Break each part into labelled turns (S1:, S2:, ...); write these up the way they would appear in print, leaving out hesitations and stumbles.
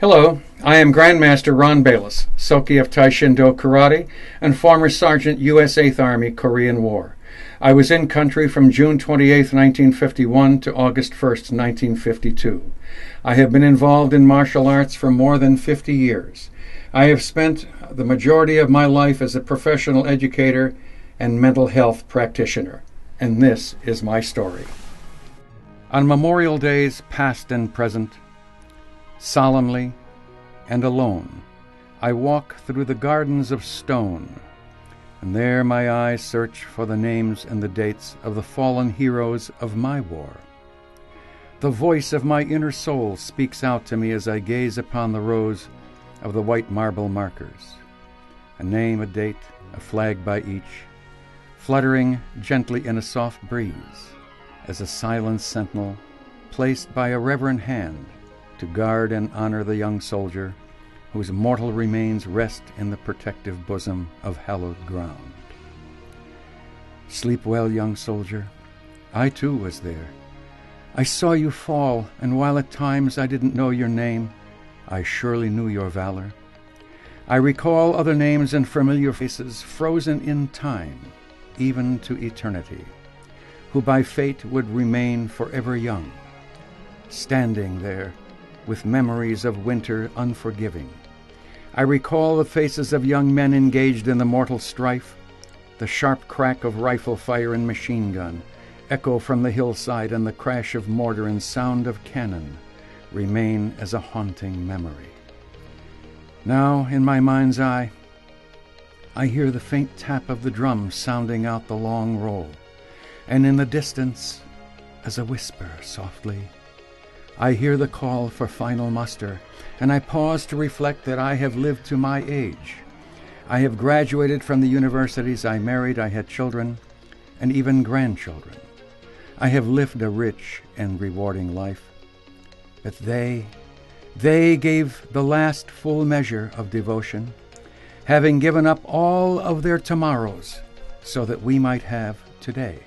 S1: Hello, I am Grandmaster Ron Balas, Soki of Taekwondo Karate and former Sergeant U.S. 8th Army Korean War. I was in country from June 28, 1951 to August 1, 1952. I have been involved in martial arts for more than 50 years. I have spent the majority of my life as a professional educator and mental health practitioner, and this is my story. On Memorial Days past and present, solemnly and alone, I walk through the gardens of stone, and there my eyes search for the names and the dates of the fallen heroes of my war. The voice of my inner soul speaks out to me as I gaze upon the rows of the white marble markers. A name, a date, a flag by each, fluttering gently in a soft breeze, as a silent sentinel placed by a reverent hand to guard and honor the young soldier whose mortal remains rest in the protective bosom of hallowed ground. Sleep well, young soldier. I too was there. I saw you fall, and while at times I didn't know your name, I surely knew your valor. I recall other names and familiar faces frozen in time, even to eternity, who by fate would remain forever young, standing there with memories of winter unforgiving. I recall the faces of young men engaged in the mortal strife. The sharp crack of rifle fire and machine gun echo from the hillside, and the crash of mortar and sound of cannon remain as a haunting memory. Now, in my mind's eye, I hear the faint tap of the drum sounding out the long roll, and in the distance, as a whisper softly, I hear the call for final muster, and I pause to reflect that I have lived to my age. I have graduated from the universities, I married, I had children, and even grandchildren. I have lived a rich and rewarding life. But they gave the last full measure of devotion, having given up all of their tomorrows so that we might have today.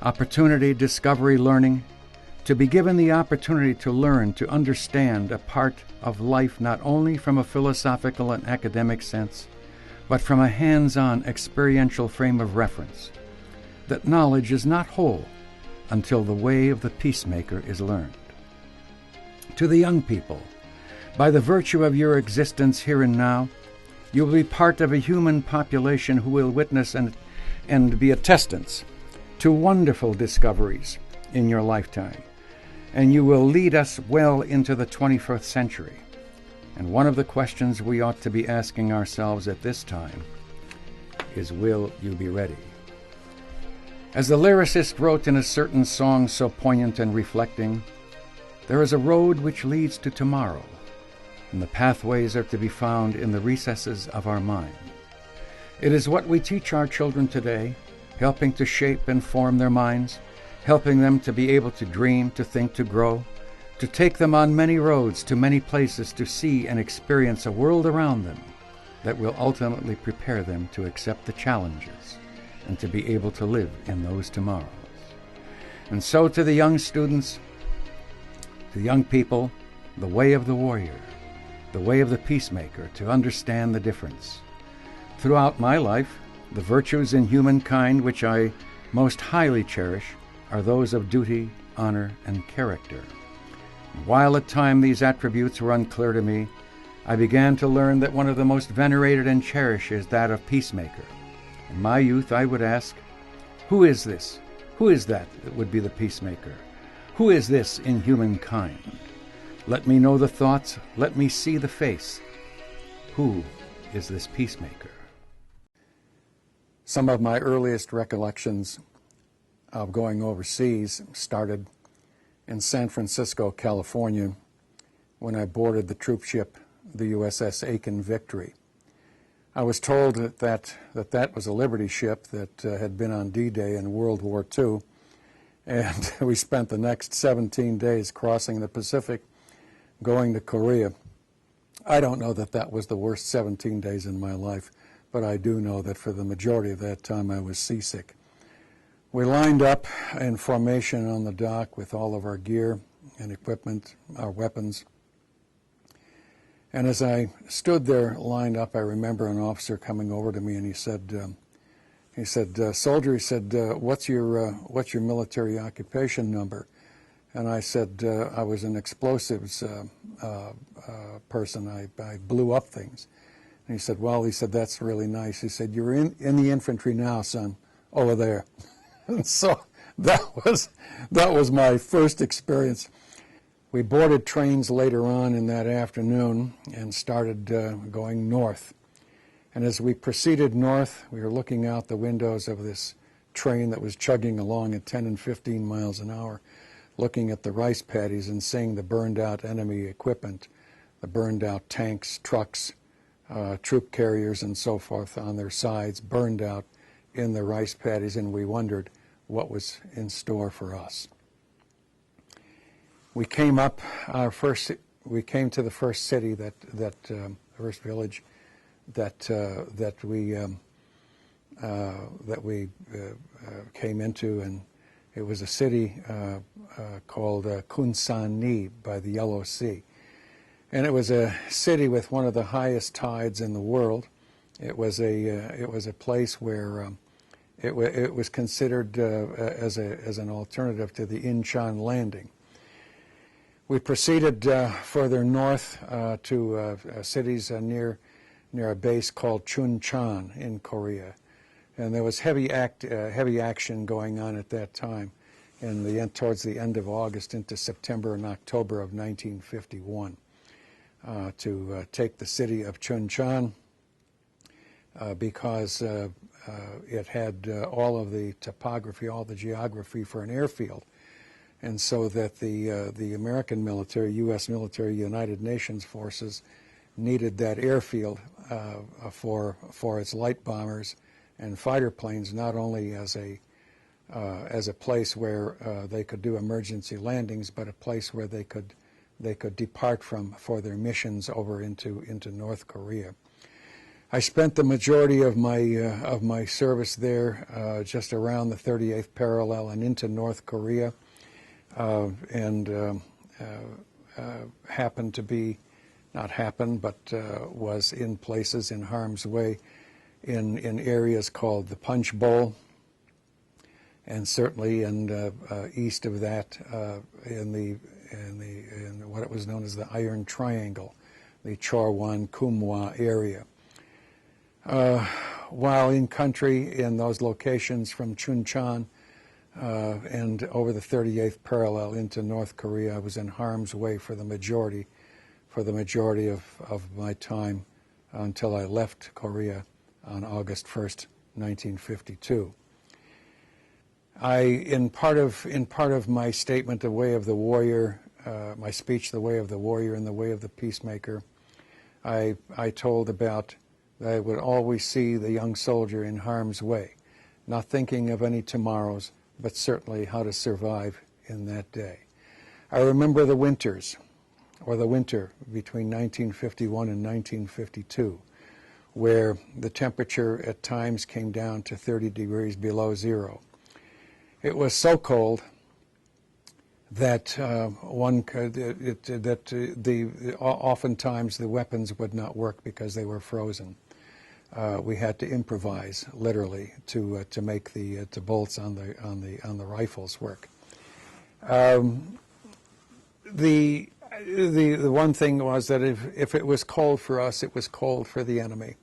S1: Opportunity, discovery, learning, to be given the opportunity to learn, to understand a part of life not only from a philosophical and academic sense, but from a hands-on experiential frame of reference, that knowledge is not whole until the way of the peacemaker is learned. To the young people, by the virtue of your existence here and now, you will be part of a human population who will witness and be attestants to wonderful discoveries in your lifetime. And you will lead us well into the 21st century. And one of the questions we ought to be asking ourselves at this time is, will you be ready? As the lyricist wrote in a certain song so poignant and reflecting, there is a road which leads to tomorrow, and the pathways are to be found in the recesses of our mind. It is what we teach our children today, helping to shape and form their minds, helping them to be able to dream, to think, to grow, to take them on many roads to many places, to see and experience a world around them that will ultimately prepare them to accept the challenges and to be able to live in those tomorrows. And so to the young students, to the young people, the way of the warrior, the way of the peacemaker, to understand the difference. Throughout my life, the virtues in humankind which I most highly cherish are those of duty, honor, and character. While at times these attributes were unclear to me, I began to learn that one of the most venerated and cherished is that of peacemaker. In my youth, I would ask, who is this? Who is that would be the peacemaker? Who is this in humankind? Let me know the thoughts, let me see the face. Who is this peacemaker? Some of my earliest recollections of going overseas started in San Francisco, California, when I boarded the troop ship, the USS Aiken Victory. I was told that was a Liberty ship that had been on D-Day in World War II, and we spent the next 17 days crossing the Pacific, going to Korea. I don't know that that was the worst 17 days in my life, but I do know that for the majority of that time I was seasick. We lined up in formation on the dock with all of our gear and equipment, our weapons, And as I stood there lined up, I remember an officer coming over to me, and he said, "Soldier," he said, what's your military occupation number?" And I said, I was an explosives person. I blew up things. And he said, "Well," he said, "that's really nice." He said, "You're in the infantry now, son, over there." And so that was my first experience. We boarded trains later on in that afternoon and started going north. And as we proceeded north, we were looking out the windows of this train that was chugging along at 10 and 15 miles an hour, looking at the rice paddies and seeing the burned out enemy equipment, the burned out tanks, trucks, troop carriers and so forth on their sides, burned out in the rice paddies, and we wondered what was in store for us. We came up we came to the first city first village that we came into, and it was a city called Kunsani by the Yellow Sea. And it was a city with one of the highest tides in the world. It was a place where it was considered as an alternative to the Incheon landing. We proceeded further north to cities near a base called Chuncheon in Korea, and there was heavy action going on at that time, towards the end of August into September and October of 1951, to take the city of Chuncheon because it had all of the topography, all the geography for an airfield. And so that the American military, U.S. military, United Nations forces needed that airfield for its light bombers and fighter planes, not only as a place where they could do emergency landings, but a place where they could depart from for their missions over into North Korea. I spent the majority of my service there, just around the 38th parallel and into North Korea. Happened to be, not happened, but was in places in harm's way in areas called the Punch Bowl, and certainly east of that in what it was known as the Iron Triangle, the Chorwan Kumwa area. While in country in those locations from Chuncheon and over the 38th parallel into North Korea, I was in harm's way for the majority of my time until I left Korea on August 1st, 1952. In part of my statement, The Way of the Warrior, my speech, The Way of the Warrior and the Way of the Peacemaker, I told about that I would always see the young soldier in harm's way, not thinking of any tomorrows, but certainly how to survive in that day. I remember the winter between 1951 and 1952, where the temperature at times came down to 30 degrees below zero. It was so cold that oftentimes the weapons would not work because they were frozen. We had to improvise, literally, to make the bolts on the rifles work. The one thing was that if it was cold for us, it was cold for the enemy.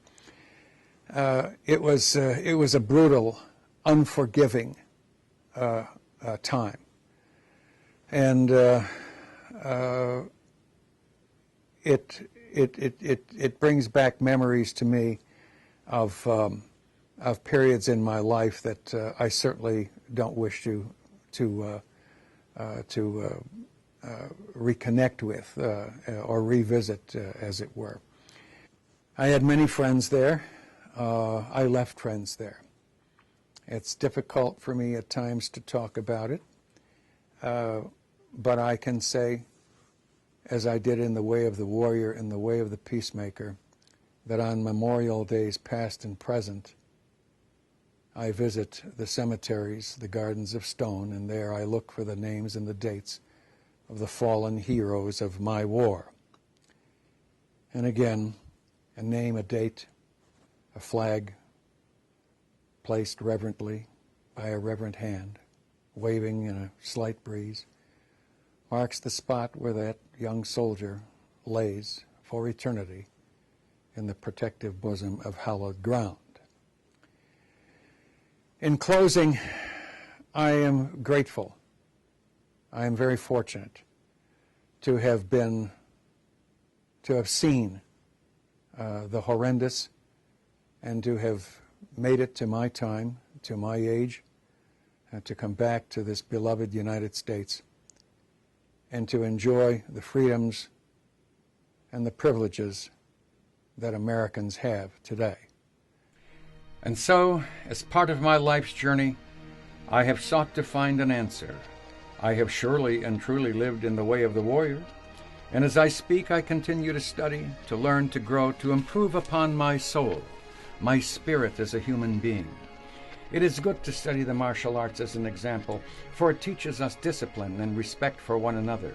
S1: It was a brutal, unforgiving time, and it brings back memories to me of periods in my life that I certainly don't wish to reconnect with or revisit, as it were. I had many friends there. I left friends there. It's difficult for me at times to talk about it, but I can say, as I did in The Way of the Warrior and The Way of the Peacemaker, that on Memorial Days past and present, I visit the cemeteries, the gardens of stone, and there I look for the names and the dates of the fallen heroes of my war. And again, a name, a date, a flag placed reverently by a reverent hand, waving in a slight breeze, marks the spot where that young soldier lays for eternity in the protective bosom of hallowed ground. In closing, I am grateful. I am very fortunate to have seen the horrendous and to have made it to my time, to my age, to come back to this beloved United States and to enjoy the freedoms and the privileges that Americans have today. And so, as part of my life's journey, I have sought to find an answer. I have surely and truly lived in the way of the warrior, and as I speak, I continue to study, to learn, to grow, to improve upon my soul, my spirit as a human being. It is good to study the martial arts as an example, for it teaches us discipline and respect for one another.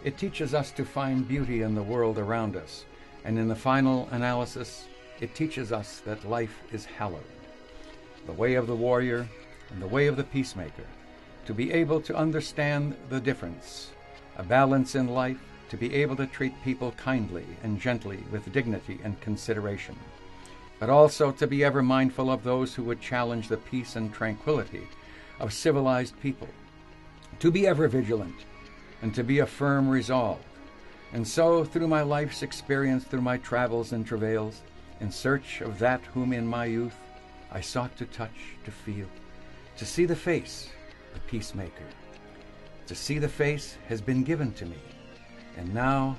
S1: It teaches us to find beauty in the world around us, and in the final analysis, it teaches us that life is hallowed. The way of the warrior and the way of the peacemaker, to be able to understand the difference, a balance in life, to be able to treat people kindly and gently with dignity and consideration, but also to be ever mindful of those who would challenge the peace and tranquility of civilized people, to be ever vigilant and to be of firm resolve. And so, through my life's experience, through my travels and travails, in search of that whom in my youth I sought to touch, to feel, to see the face, the peacemaker. To see the face has been given to me, and now,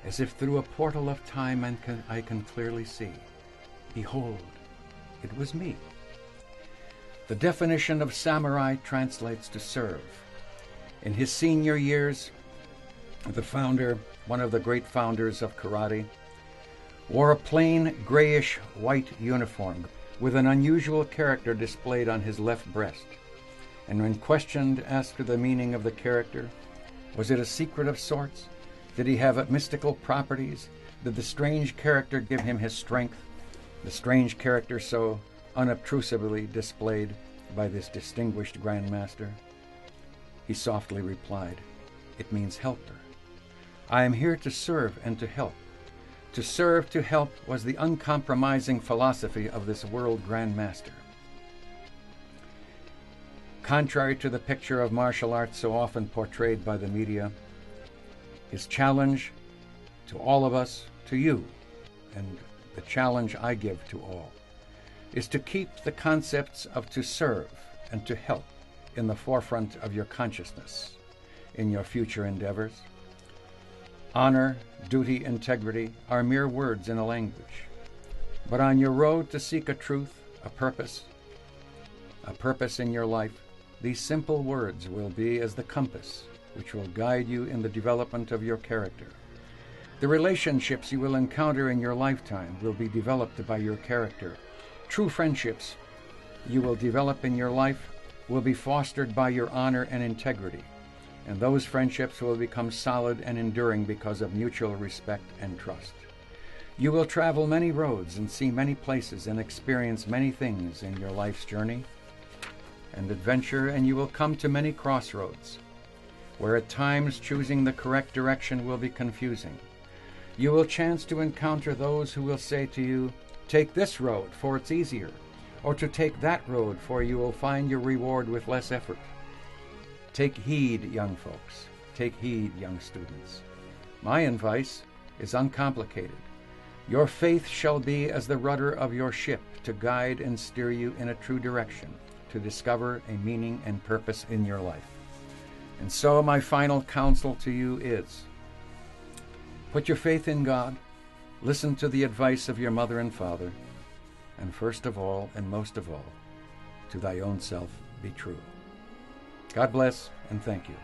S1: as if through a portal of time I can clearly see, behold, it was me. The definition of samurai translates to serve. In his senior years, the founder, one of the great founders of karate, wore a plain grayish-white uniform with an unusual character displayed on his left breast. And when questioned as to the meaning of the character, was it a secret of sorts? Did he have mystical properties? Did the strange character give him his strength? The strange character so unobtrusively displayed by this distinguished grandmaster? He softly replied, "It means helper. I am here to serve and to help." To serve, to help was the uncompromising philosophy of this world grandmaster. Contrary to the picture of martial arts so often portrayed by the media, his challenge to all of us, to you, and the challenge I give to all, is to keep the concepts of to serve and to help in the forefront of your consciousness in your future endeavors. Honor, duty, integrity are mere words in a language. But on your road to seek a truth, a purpose in your life, these simple words will be as the compass which will guide you in the development of your character. The relationships you will encounter in your lifetime will be developed by your character. True friendships you will develop in your life will be fostered by your honor and integrity. And those friendships will become solid and enduring because of mutual respect and trust. You will travel many roads and see many places and experience many things in your life's journey and adventure, and you will come to many crossroads, where at times choosing the correct direction will be confusing. You will chance to encounter those who will say to you, "Take this road, for it's easier," or to take that road, for you will find your reward with less effort. Take heed, young folks. Take heed, young students. My advice is uncomplicated. Your faith shall be as the rudder of your ship to guide and steer you in a true direction, to discover a meaning and purpose in your life. And so my final counsel to you is, put your faith in God, listen to the advice of your mother and father, and first of all, and most of all, to thy own self be true. God bless, and thank you.